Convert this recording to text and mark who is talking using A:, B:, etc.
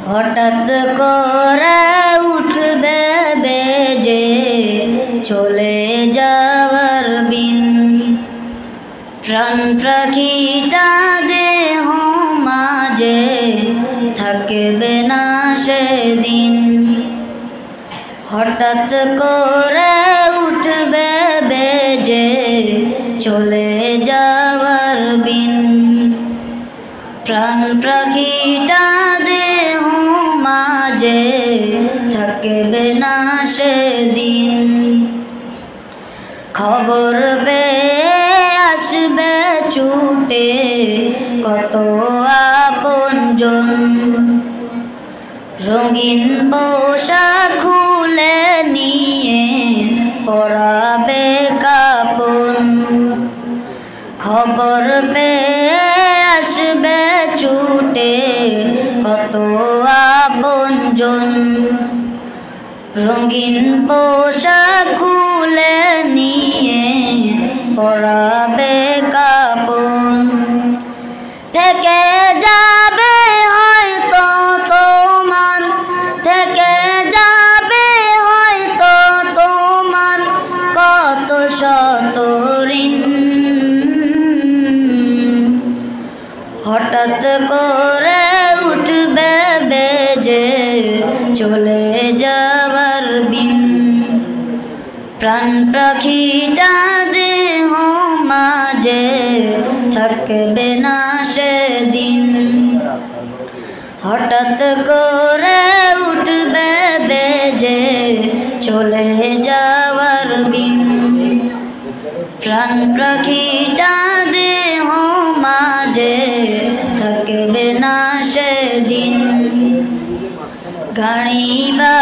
A: হঠাৎ করে উঠবে বেজে চলে যাওয়ার বিন, প্রাণ পাখিটা দেহ মাঝে থাকবে না সেদিন। হঠাৎ করে উঠবে বেজে চলে যাওয়ার বিন, প্রাণ পাখিটা দেহ মাঝে থাকবে না সেদিন। খবর পেয়ে আসবে ছুটে কত আপনজন, রঙিন পোশাক খুলে নিয়ে পরাবে কাপন। খবর পেয়ে আসবে ছুটে কত আপনজন, রঙিন পোশাক খুলে নিয়ে পরাবে কাপন। থেকে যাবে হয়তো তোমার, থেকে যাবে হয়তো তোমার কত শত ঋণ। হঠাৎ করে উঠবে বেজে চলে যাওয়ার বিন, প্রাণ পাখিটা দেহ মাঝে থাকবে না সেদিন। হঠাৎ করে উঠবে বেজে চলে যাওয়ার বিন, প্রাণ পাখিটা দেহ মাঝে থাকবে না সেদিন। গাড়ি বা